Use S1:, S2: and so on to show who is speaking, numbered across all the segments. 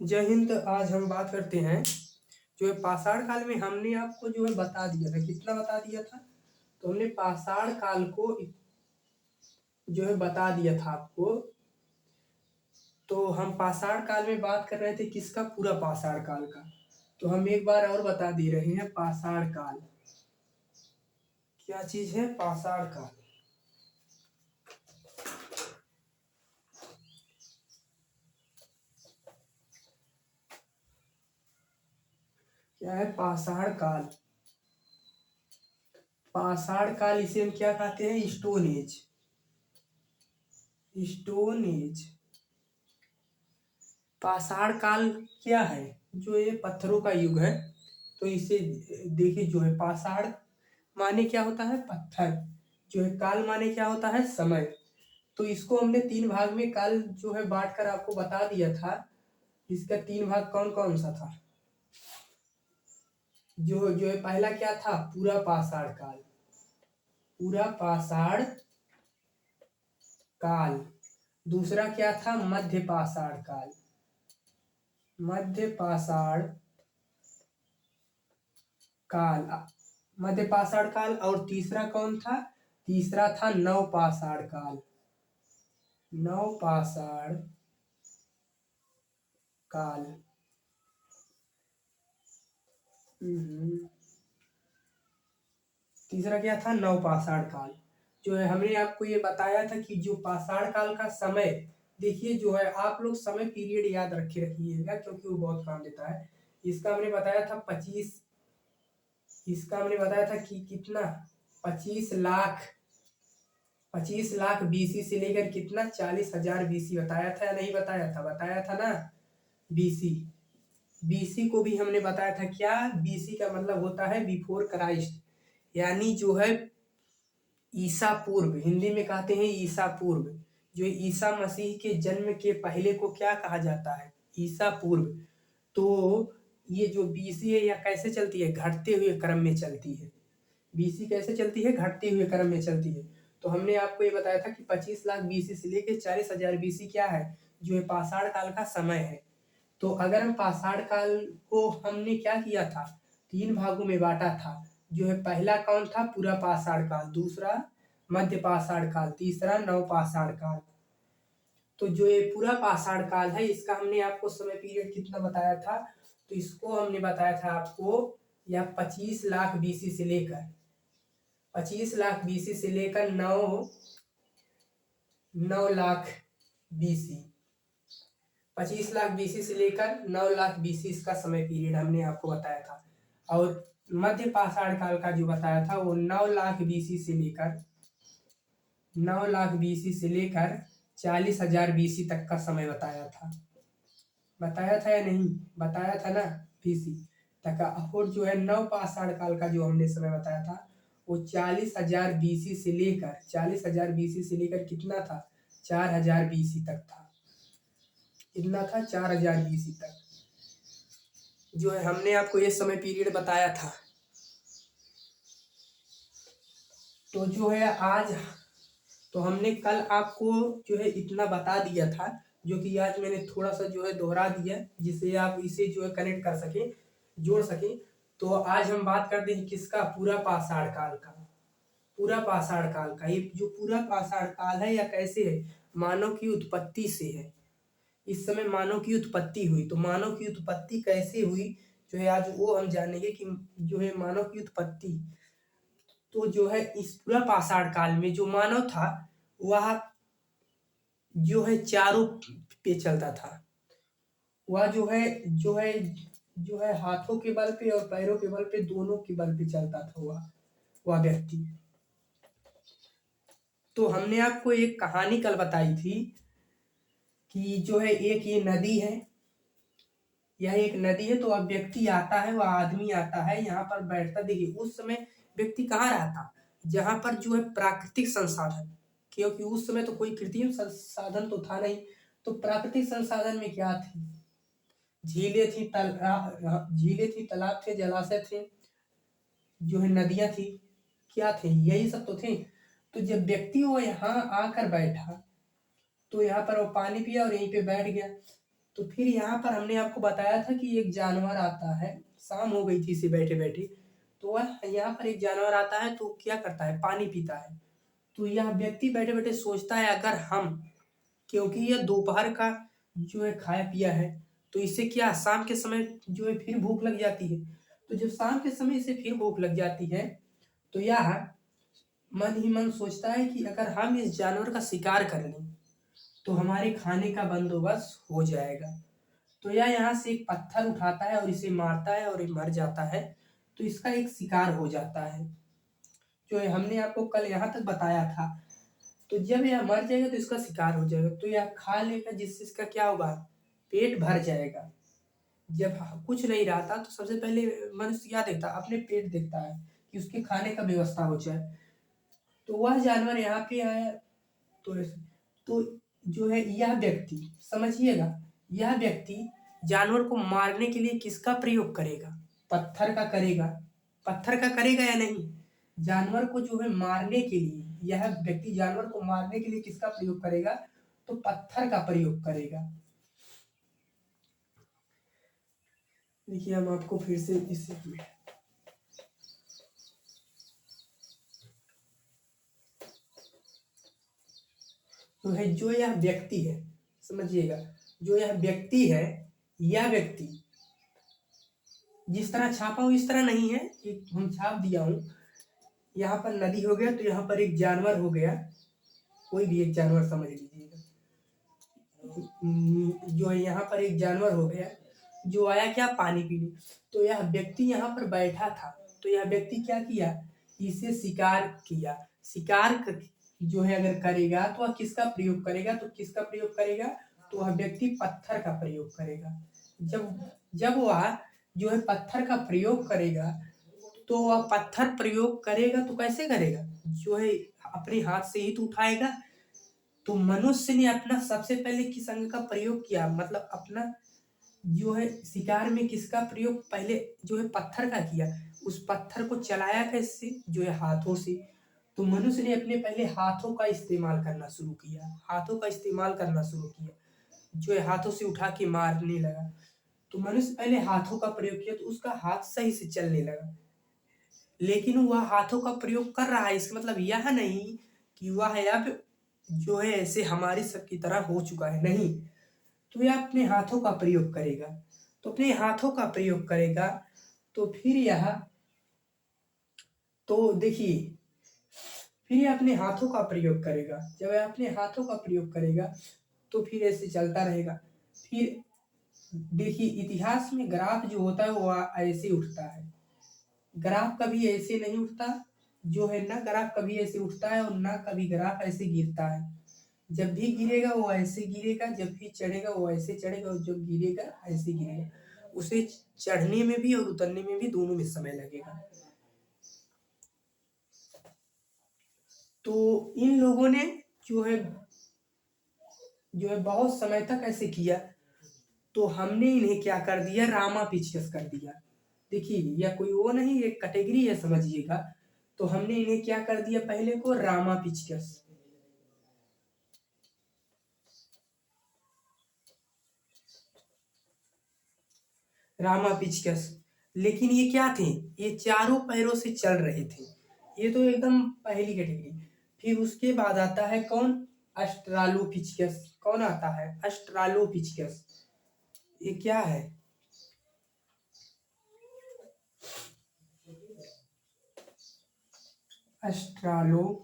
S1: जय हिंद। आज हम बात करते हैं जो है पाषाण काल में। हमने आपको जो है बता दिया था, कितना बता दिया था। तो हमने पाषाण काल को जो है बता दिया था आपको। तो हम पाषाण काल में बात कर रहे थे किसका, पूरा पाषाण काल का। तो हम एक बार और बता दे रहे हैं पाषाण काल क्या चीज है। पाषाण काल क्या है। पाषाण काल, पाषाण काल इसे हम क्या कहते हैं, स्टोन एज। स्टोन एज पाषाण काल क्या है, जो ये पत्थरों का युग है। तो इसे देखिए, जो है पाषाण माने क्या होता है, पत्थर। जो है काल माने क्या होता है, समय। तो इसको हमने तीन भाग में काल जो है बांट कर आपको बता दिया था। इसका तीन भाग कौन कौन सा था। जो है पहला क्या था, पूरा पाषाण काल। पूरा पाषाण काल। दूसरा क्या था, मध्य पाषाण काल। मध्य पाषाण काल। मध्य पाषाण काल। और तीसरा कौन था, तीसरा था नव पाषाण काल। नव पाषाण काल। तीसरा क्या था, नव पाषाण काल। जो है हमने आपको ये बताया था कि जो पाषाण काल का समय, देखिए जो है आप लोग समय पीरियड याद रखे रखिएगा, क्योंकि वो बहुत काम देता है। इसका हमने बताया था 25। इसका हमने बताया था कि कितना, 25 लाख। 25 लाख बीसी से लेकर कितना, 40,000 बीसी बताया था या नहीं बताया था, बताया था ना। बीसी, बीसी को भी हमने बताया था क्या, बीसी का मतलब होता है बिफोर क्राइस्ट, यानी जो है ईसा पूर्व। हिंदी में कहते हैं ईसा पूर्व। जो ईसा मसीह के जन्म के पहले को क्या कहा जाता है, ईसा पूर्व। तो ये जो बीसी है यह कैसे चलती है, घटते हुए क्रम में चलती है। बीसी कैसे चलती है, घटते हुए क्रम में चलती है। तो हमने आपको ये बताया था कि 25 लाख बीसी से लेकर 40,000 बीसी क्या है, जो है पाषाण काल का समय है। तो अगर हम पाषाण काल को हमने क्या किया था, तीन भागों में बांटा था। जो है पहला कौन था, पूरा पाषाण काल। दूसरा मध्य पाषाण काल। तीसरा नव पाषाण काल। तो जो ये पूरा पाषाण काल है, इसका हमने आपको समय पीरियड कितना बताया था। तो इसको हमने बताया था आपको, या 25 लाख बीसी से लेकर, 25 लाख बीसी से लेकर 9 लाख बीसी। 25 लाख बीसी से लेकर 9 लाख बीसी इसका समय पीरियड हमने आपको बताया था। और मध्य पाषाण काल का जो बताया था वो 9 लाख बीसी से लेकर, 9 लाख बीसी से लेकर 40,000 बीसी तक का समय बताया था। बताया था या नहीं, बताया था ना, बीसी तक का। और जो है नव पाषाण काल का जो हमने समय बताया था वो 40,000 बीसी से लेकर, 40,000 बीसी से लेकर कितना था, 4,000 बीसी तक था। कितना था, 4,000 बीसी तक। जो है हमने आपको ये समय पीरियड बताया था। तो जो है आज, तो हमने कल आपको जो है इतना बता दिया था, जो कि आज मैंने थोड़ा सा जो है दोहरा दिया, जिससे आप इसे जो है कनेक्ट कर सके, जोड़ सके। तो आज हम बात करते हैं किसका, पूरा पाषाण काल का। पूरा पाषाण काल का, ये जो पूरा पाषाण काल है या कैसे है, मानव की उत्पत्ति से है। इस समय मानव की उत्पत्ति हुई, तो मानव की उत्पत्ति कैसे हुई, जो है आज वो हम जानेंगे कि जो है मानव की उत्पत्ति। तो जो है इस पूरा पाषाण काल में जो मानव था वह जो है चारों पे चलता था। वह जो है हाथों के बल पे और पैरों के बल पे, दोनों के बल पे चलता था वह व्यक्ति। तो हमने आपको एक कहानी कल बताई थी कि जो है एक ये नदी है, यह एक नदी है। तो अब व्यक्ति आता है, वह आदमी आता है यहाँ पर बैठता। देखिए उस समय व्यक्ति कहाँ रहता, जहाँ पर जो है प्राकृतिक संसाधन, क्योंकि उस समय तो कोई कृत्रिम संसाधन तो था नहीं। तो प्राकृतिक संसाधन में क्या थी, झीलें थी, तालाब थे, जलाशय थे, जो है नदियां थी, क्या थे, यही सब तो थे। तो जब व्यक्ति वो यहाँ आकर बैठा, तो यहाँ पर वो पानी पिया और यहीं पे बैठ गया। तो फिर यहाँ पर हमने आपको बताया था कि एक जानवर आता है, शाम हो गई थी इसे बैठे बैठे, तो वह यहाँ पर एक जानवर आता है तो क्या करता है, पानी पीता है। तो यह व्यक्ति बैठे बैठे सोचता है, अगर हम, क्योंकि यह दोपहर का जो है खाया पिया है, तो इसे क्या शाम के समय जो है फिर भूख लग जाती है। तो जब शाम के समय इसे फिर भूख लग जाती है, तो यह मन ही मन सोचता है कि अगर हम इस जानवर का शिकार कर लें तो हमारे खाने का बंदोबस्त हो जाएगा। तो यह यहाँ से एक पत्थर उठाता है और इसे मारता है और ये मर जाता है, तो इसका एक शिकार हो जाता है, जो है हमने आपको कल यहाँ तक बताया था। तो जब यह मर जाएगा तो इसका शिकार हो जाएगा, तो यह खा लेगा, जिससे इसका क्या होगा, पेट भर जाएगा। जब कुछ नहीं रहता तो सबसे पहले मनुष्य क्या देखता है, अपने पेट देखता है कि उसके खाने का व्यवस्था हो जाए। तो वह जानवर यहाँ पे आया, तो तो जो है यह व्यक्ति, समझिएगा, यह व्यक्ति जानवर को मारने के लिए किसका प्रयोग करेगा, पत्थर का करेगा। पत्थर का करेगा या नहीं, जानवर को जो है मारने के लिए, यह व्यक्ति जानवर को मारने के लिए किसका प्रयोग करेगा, तो पत्थर का प्रयोग करेगा। देखिए हम आपको फिर से इससे तो है, जो यह व्यक्ति है, समझिएगा, जो यह व्यक्ति है, यह व्यक्ति जिस तरह छापा हूं इस तरह नहीं है कि हम छाप दिया हूं। यहाँ पर नदी हो गया, तो यहाँ पर एक जानवर हो गया, कोई भी एक जानवर समझ लीजिएगा। जो है यहाँ पर एक जानवर हो गया जो आया क्या, पानी पीने। तो यह व्यक्ति यहाँ पर बैठा था, तो यह व्यक्ति क्या किया, इसे शिकार किया। शिकार जो है अगर करेगा तो वह किसका प्रयोग करेगा, तो किसका प्रयोग करेगा, तो वह व्यक्ति पत्थर का प्रयोग करेगा। जब जब वह जो है पत्थर का प्रयोग करेगा, तो वह पत्थर प्रयोग करेगा तो कैसे करेगा, जो है अपने हाथ से ही तो उठाएगा। तो मनुष्य ने अपना सबसे पहले किस अंग का प्रयोग किया, मतलब अपना जो है शिकार में किसका प्रयोग पहले जो है पत्थर का किया। उस पत्थर को चलाया कैसे, जो है हाथों से। तो मनुष्य ने अपने पहले हाथों का इस्तेमाल करना शुरू किया, हाथों का इस्तेमाल करना शुरू किया, जो है हाथों से उठा के मारने लगा। तो मनुष्य पहले हाथों का प्रयोग किया तो उसका हाथ सही से चलने लगा, लेकिन वह हाथों का प्रयोग कर रहा है, इसका मतलब यह नहीं कि वह अब जो है ऐसे हमारी सबकी तरह हो चुका है, नहीं। तो यह अपने हाथों का प्रयोग करेगा, तो अपने हाथों का प्रयोग करेगा, तो फिर यह, तो देखिए, फिर यह अपने हाथों का प्रयोग करेगा। जब यह अपने हाथों का प्रयोग करेगा तो फिर ऐसे चलता रहेगा। फिर देखिए इतिहास में ग्राफ जो होता है वो ऐसे उठता है, ग्राफ कभी ऐसे नहीं उठता, जो है ना ग्राफ कभी ऐसे उठता है और ना कभी ग्राफ ऐसे गिरता है। जब भी गिरेगा वो ऐसे गिरेगा, जब भी चढ़ेगा वो ऐसे चढ़ेगा, और जब गिरेगा ऐसे गिरेगा। उसे चढ़ने में भी और उतरने में भी दोनों में समय लगेगा। तो इन लोगों ने जो है बहुत समय तक ऐसे किया, तो हमने इन्हें क्या कर दिया, रामा पेचकस कर दिया। देखिए यह कोई वो नहीं, एक कैटेगरी है, समझिएगा। तो हमने इन्हें क्या कर दिया, पहले को रामा पेचकस, रामा पेचकस। लेकिन ये क्या थे, ये चारों पैरों से चल रहे थे, ये तो एकदम पहली कैटेगरी। फिर उसके बाद आता है कौन, अस्ट्रालोपिचकस। कौन आता है, अस्ट्रालोपिचकस। ये क्या है, अस्ट्रालो,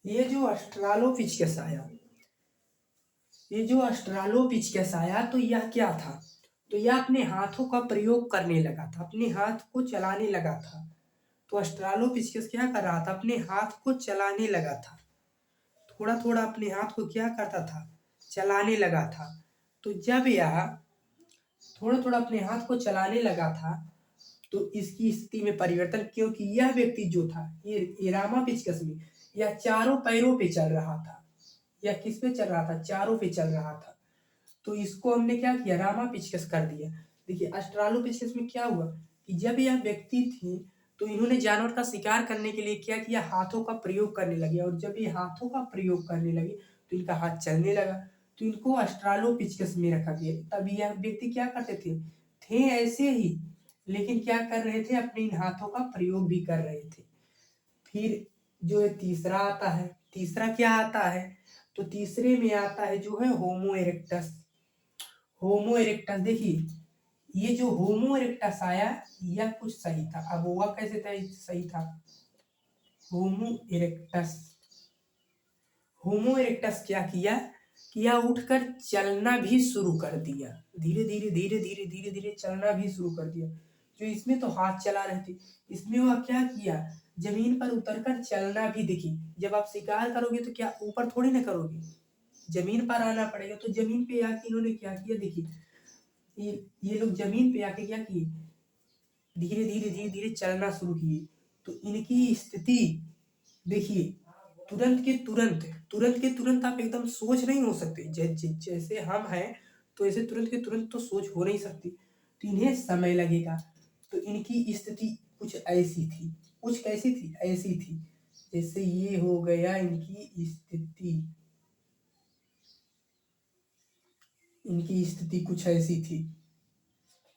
S1: ये जो अस्ट्रालोपिचकस आया, ये जो अस्ट्रालोपिचकस आया, तो यह क्या था, तो यह अपने हाथों का प्रयोग करने लगा था, अपने हाथ को चलाने लगा था। तो अस्ट्रालोपिचकस क्या कर रहा था, अपने हाथ को चलाने लगा था, थोड़ा थोड़ा अपने हाथ को क्या करता था, चलाने लगा था। तो जब यह थोड़ा थोड़ा अपने हाथ को चलाने लगा था, तो इसकी स्थिति में परिवर्तन, क्योंकि यह व्यक्ति जो था, ये रामा पेचकस में, यह चारों पैरों पे चल रहा था। यह किस पे चल रहा था, चारों पे चल रहा था। तो इसको हमने क्या किया, रामा पेचकस कर दिया। देखिए अस्ट्रालो पेचकस में क्या हुआ कि जब यह व्यक्ति थी तो इन्होंने जानवर का शिकार करने के लिए क्या किया, हाथों का प्रयोग करने लगे, और जब ये हाथों का प्रयोग करने लगे तो इनका हाथ चलने लगा, तो इनको ऑस्ट्रालोपिथेकस में रखा गया। तब यह व्यक्ति क्या करते थे ऐसे ही, लेकिन क्या कर रहे थे, अपने इन हाथों का प्रयोग भी कर रहे थे। फिर जो है तीसरा आता है, तीसरा क्या आता है, तो तीसरे में आता है जो है होमो इरेक्टस। होमो इरेक्टस देखिए, ये जो होमो इरेक्टस आया यह कुछ सही था। अब हुआ कैसे था, सही था होमो इरेक्टस। होमो इरेक्टस क्या किया, किया उठकर चलना भी शुरू कर दिया, धीरे धीरे धीरे धीरे धीरे धीरे चलना भी शुरू कर दिया। जो इसमें तो हाथ चला रहे थे, इसमें वह क्या किया, जमीन पर उतरकर चलना भी। देखिए जब आप शिकार करोगे तो क्या ऊपर थोड़ी ना करोगे, जमीन पर आना पड़ेगा। तो जमीन पे आके इन्होंने क्या किया, देखिए ये लोग जमीन पे आके क्या किए, धीरे धीरे धीरे धीरे चलना शुरू किए। तो इनकी स्थिति देखिए, तुरंत के तुरंत, तुरंत के तुरंत आप एकदम सोच नहीं हो सकते, जैसे हम हैं तो ऐसे तुरंत के तुरंत तो सोच हो नहीं सकती, तो इन्हें समय लगेगा। तो इनकी स्थिति कुछ ऐसी थी, कुछ कैसी थी, ऐसी थी। जैसे ये हो गया इनकी स्थिति, इनकी स्थिति कुछ ऐसी थी,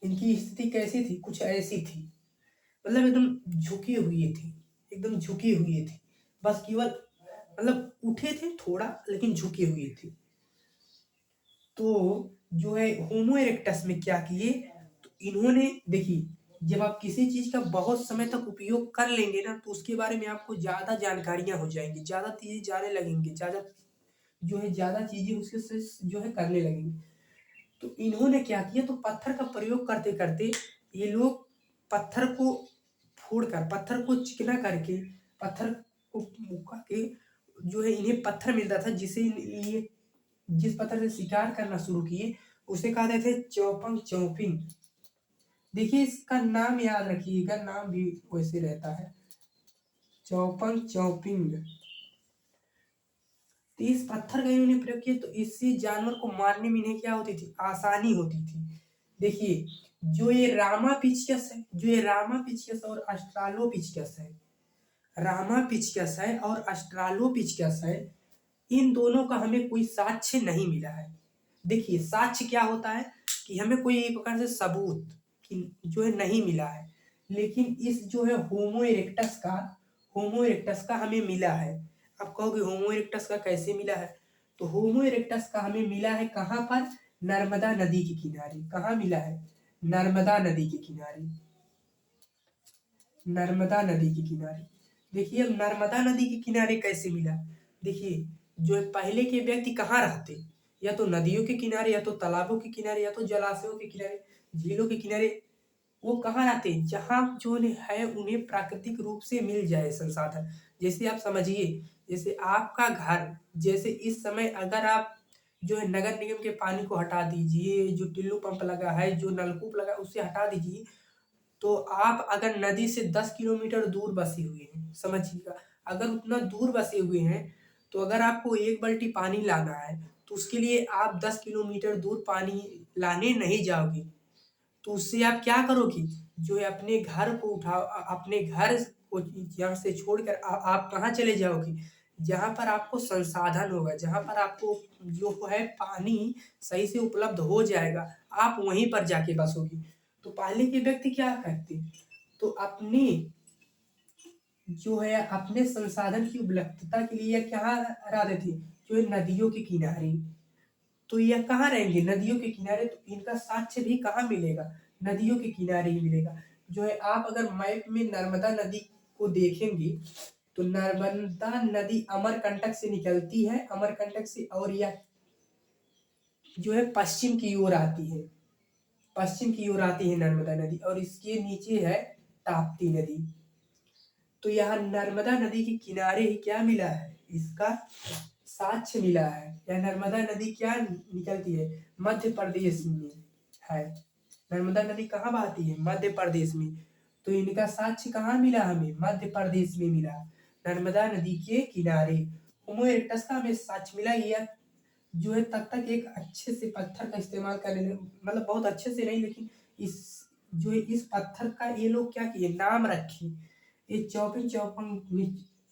S1: इनकी स्थिति कैसी थी, कुछ ऐसी थी। मतलब एकदम झुके हुए थे, एकदम झुके हुए थे, बस केवल मतलब उठे थे थोड़ा, लेकिन झुके हुए थे। तो जो है होमो इरेक्टस में क्या किए, तो इन्होंने देखिए, जब आप किसी चीज का बहुत समय तक उपयोग कर लेंगे ना, तो उसके बारे में आपको ज्यादा जानकारियां हो जाएंगी, ज्यादा चीजें जाने लगेंगे, ज्यादा जो है ज्यादा चीजें उसके से जो है करने लगेंगे। तो इन्होंने क्या किया, तो पत्थर का प्रयोग करते करते ये लोग पत्थर को फोड़कर, पत्थर को चिकना करके, पत्थर को मुका के जो है इन्हें पत्थर मिलता था, जिसे ये जिस पत्थर से शिकार करना शुरू किए उसे कहते थे चौपंग चौपिंग। देखिए इसका नाम याद रखिएगा, नाम भी वैसे रहता है, चौपंग चौपिंग। तो इस पत्थर का इन्होंने प्रयोग किया, तो इससे जानवर को मारने में इन्हें क्या होती थी, आसानी होती थी। देखिए जो ये रामापिचकस है, जो ये रामापिचकस और अस्ट्रालोपिचकस है, रामापिचकस है और अस्ट्रालोपिचकस है, इन दोनों का हमें कोई साक्ष्य नहीं मिला है। देखिए साक्ष्य क्या होता है, कि हमें कोई एक प्रकार से सबूत कि जो है नहीं मिला है, लेकिन इस जो है होमो इरेक्टस का, होमो इरेक्टस का हमें मिला है। आप कहोगे होमो इरेक्टस का कैसे मिला है, तो होमो इरेक्टस का हमें मिला है कहाँ पर, नर्मदा नदी के किनारे। कहाँ मिला है, नर्मदा नदी के किनारे, नर्मदा नदी के किनारे। देखिए अब नर्मदा नदी के किनारे कैसे मिला, देखिए जो है पहले के व्यक्ति कहाँ रहते, या तो नदियों के किनारे, या तो तालाबों के किनारे, या तो जलाशयों के किनारे, झीलों के किनारे। वो कहाँ रहते हैं, जहाँ जो है उन्हें प्राकृतिक रूप से मिल जाए संसाधन। जैसे आप समझिए, जैसे आपका घर, जैसे इस समय अगर आप जो है नगर निगम के पानी को हटा दीजिए, जो टिल्लू पंप लगा है, जो नलकूप लगा है, उसे हटा दीजिए, तो आप अगर नदी से 10 किलोमीटर दूर बसे हुए हैं, समझिएगा, अगर उतना दूर बसे हुए हैं, तो अगर आपको एक बाल्टी पानी लाना है, तो उसके लिए आप 10 किलोमीटर दूर पानी लाने नहीं जाओगे। तो उससे आप क्या करोगे, जो है अपने घर को उठाओ, अपने घर को यहाँ से छोड़कर आप कहाँ चले जाओगे, जहाँ पर आपको संसाधन होगा, जहाँ पर आपको जो है पानी सही से उपलब्ध हो जाएगा, आप वहीं पर जाके बसोगे। तो पहले के व्यक्ति क्या करते, तो अपनी जो है अपने संसाधन की उपलब्धता के लिए क्या रहते थे, जो है नदियों के किनारे। तो यह कहाँ रहेंगे, नदियों के किनारे, तो इनका साक्ष्य भी कहाँ मिलेगा, नदियों के किनारे ही मिलेगा। जो है आप अगर मैप में नर्मदा नदी को देखेंगे, तो नर्मदा नदी अमरकंटक से निकलती है, अमरकंटक से, और यह जो है पश्चिम की ओर आती है, पश्चिम की ओर आती है नर्मदा नदी, और इसके नीचे है ताप्ती नदी। तो यहाँ नर्मदा नदी के किनारे ही क्या मिला है, इसका साक्ष्य मिला है। यह नर्मदा नदी क्या निकलती है, मध्य प्रदेश में है। नर्मदा नदी कहाँ बहती है, मध्य प्रदेश में। तो इनका साक्ष्य कहाँ मिला हमें, मध्य प्रदेश में मिला, नर्मदा नदी के किनारे। होमो इरेक्टस का हमें साक्ष्य मिला। यह जो है तब तक एक अच्छे से पत्थर का इस्तेमाल करने लगे, बहुत अच्छे से नहीं, लेकिन इस जो है इस पत्थर का ये लोग क्या किए, नाम रखे, ये चौपिंग चौपंग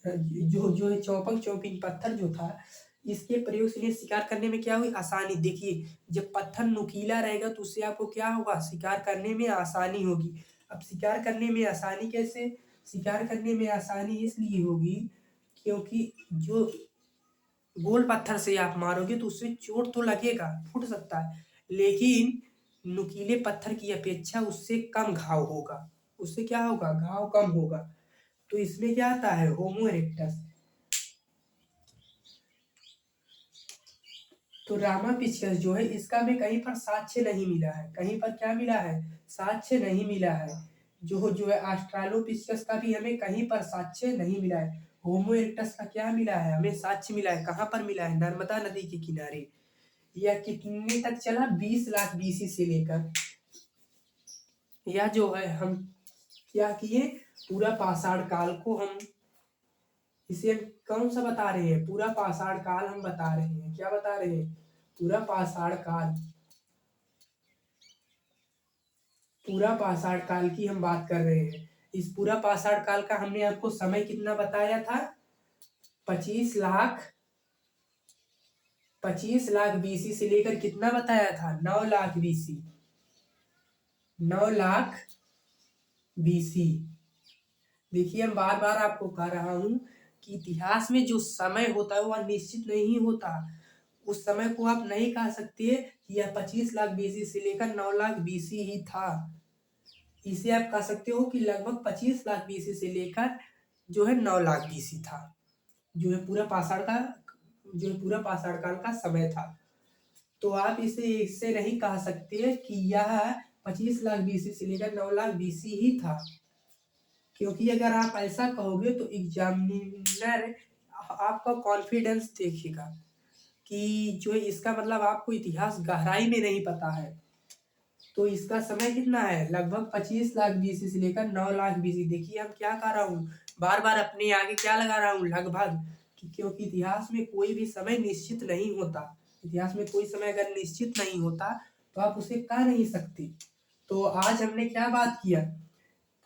S1: जो चौपंग चौपिंग पत्थर जो था, इसके प्रयोग से इन्हें शिकार करने में क्या हुई आसानी। देखिए जब पत्थर नुकीला रहेगा तो उससे आपको क्या होगा, शिकार करने में आसानी होगी। अब शिकार करने में आसानी कैसे, शिकार करने में आसानी इसलिए होगी क्योंकि जो गोल पत्थर से आप मारोगे तो उससे चोट तो लगेगा, फूट सकता है, लेकिन नुकीले पत्थर की अपेक्षा उससे कम घाव होगा। उससे क्या होगा, घाव कम होगा। तो इसमें क्या आता है, होमो इरेक्टस। तो रामापिचकस जो है इसका में कहीं पर साक्ष्य नहीं मिला है, कहीं पर क्या मिला है, साक्ष्य नहीं मिला है। जो है ऑस्ट्रालोपिथेकस का भी हमें कहीं पर साक्ष्य नहीं मिला है। होमो इरेक्टस का क्या मिला है, हमें साक्ष्य मिला है, कहाँ पर मिला है, नर्मदा नदी के किनारे। यह कितने तक चला, 20 लाख बीसी से लेकर। या जो है हम क्या किए, पूरा पाषाण काल को हम इसे कौन सा बता रहे हैं, पूरा पाषाण काल हम बता रहे हैं। क्या बता रहे हैं, पूरा पाषाण काल, पूरा पाषाण काल की हम बात कर रहे हैं। इस पूरा पाषाण काल का हमने आपको समय कितना बताया था, 25 लाख बीसी से लेकर कितना बताया था, 9 लाख बीसी, 9 लाख बीसी। देखिए हम बार बार आपको कह रहा हूं कि इतिहास में जो समय होता है वह निश्चित नहीं होता। उस समय को आप नहीं कह सकते कि यह 25 लाख बीसी से लेकर 9 लाख बीसी ही था। इसे आप कह सकते हो कि लगभग 25 लाख बीसी से लेकर जो है 9 लाख बीसी था, जो है पूरा पाषाण का, जो है पूरा पाषाण काल का समय था। तो आप इसे इससे नहीं कह सकते कि यह 25 लाख बीसी से लेकर 9 लाख बीसी ही था, क्योंकि अगर आप ऐसा कहोगे तो एग्जामिनर आपका कॉन्फिडेंस देखेगा कि जो इसका मतलब आपको इतिहास गहराई में नहीं पता है। तो इसका समय कितना है, लगभग 25 लाख बीसी से लेकर 9 लाख बीसी। देखिए हम क्या कर रहा हूँ, बार बार अपने आगे क्या लगा रहा हूँ, लगभग, क्योंकि इतिहास में कोई भी समय निश्चित नहीं होता। इतिहास में कोई समय अगर निश्चित नहीं होता तो आप उसे कह नहीं सकते। तो आज हमने क्या बात किया,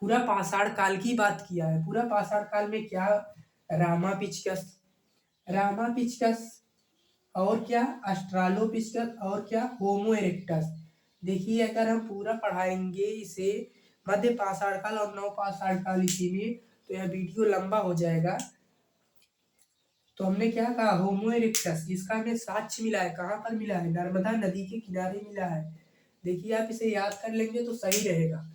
S1: पूरा पाषाण काल की बात किया है। पूरा पाषाण काल में क्या, रामापिचकस, रामापिचकस और क्या, ऑस्ट्रालोपिथेकस और क्या, होमो इरेक्टस। देखिए अगर हम पूरा पढ़ाएंगे इसे मध्य पाषाण काल और नव पाषाण काल इसी में, तो यह वीडियो लंबा हो जाएगा। तो हमने क्या कहा, होमो इरेक्टस, इसका हमें साक्ष्य मिला है, कहाँ पर मिला है, नर्मदा नदी के किनारे मिला है। देखिए आप इसे याद कर लेंगे तो सही रहेगा।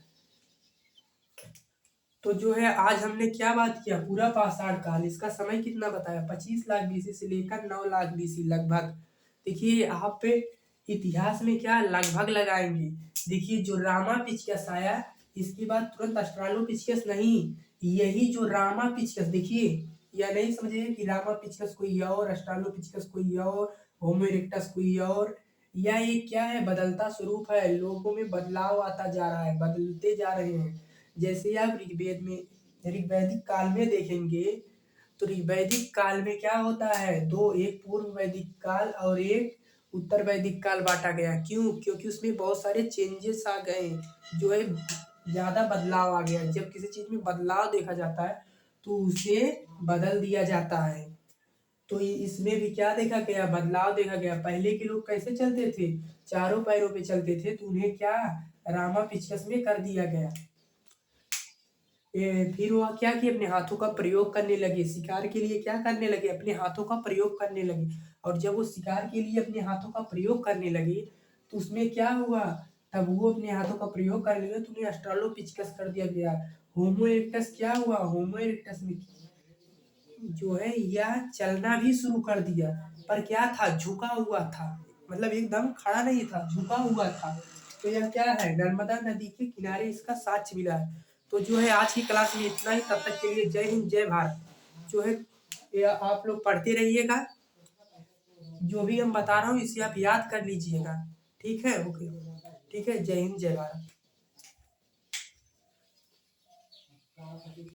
S1: तो जो है आज हमने क्या बात किया, पूरा पाषाण काल, इसका समय कितना बताया, 25 लाख बीसी से लेकर 9 लाख बीसी लगभग। देखिए आप पे इतिहास में क्या लगभग लगाएंगे। देखिए जो रामापिचकस आया इसके बाद तुरंत ऑस्ट्रालोपिथेकस नहीं, यही जो रामापिचकस, देखिए यह नहीं समझिए कि रामापिचकस कोई और, ऑस्ट्रालोपिथेकस कोई और, होमो इरेक्टस कोई और। या ये क्या है, बदलता स्वरूप है, लोगों में बदलाव आता जा रहा है, बदलते जा रहे हैं। जैसे आप ऋग्वेद में, ऋग्वैदिक काल में देखेंगे तो ऋग्वैदिक काल में क्या होता है, दो, एक पूर्व वैदिक काल और एक उत्तर वैदिक काल बांटा गया। क्यों, क्योंकि उसमें बहुत सारे चेंजेस आ गए, जो है ज्यादा बदलाव आ गया। जब किसी चीज में बदलाव देखा जाता है तो उसे बदल दिया जाता है। तो इसमें भी क्या देखा गया, बदलाव देखा गया। पहले के लोग कैसे चलते थे, चारों पैरों पे चलते थे, तो उन्हें क्या रामापिचकस में कर दिया गया। फिर वह क्या कि अपने हाथों का प्रयोग करने लगे, शिकार के लिए क्या करने लगे, अपने हाथों का प्रयोग करने लगे। और जब वो शिकार के लिए अपने हाथों का प्रयोग करने लगे तो उसमें क्या हुआ, तब वो अपने हाथों का प्रयोग करने लगे तो उन्हें ऑस्ट्रालोपिथेकस कर दिया गया। होमो इरेक्टस क्या हुआ, होमो इरेक्टस में जो है यह चलना भी शुरू कर दिया, पर क्या था, झुका हुआ था, मतलब एकदम खड़ा नहीं था, झुका हुआ था। तो यह क्या है, नर्मदा नदी के किनारे इसका साक्ष्य मिला है। तो जो है आज की क्लास में इतना ही, तब तक के लिए जय हिंद जय भारत। जो है ये आप लोग पढ़ते रहिएगा, जो भी हम बता रहा हूँ इसे आप याद कर लीजिएगा। ठीक है, ओके, ठीक है, जय हिंद जय भारत।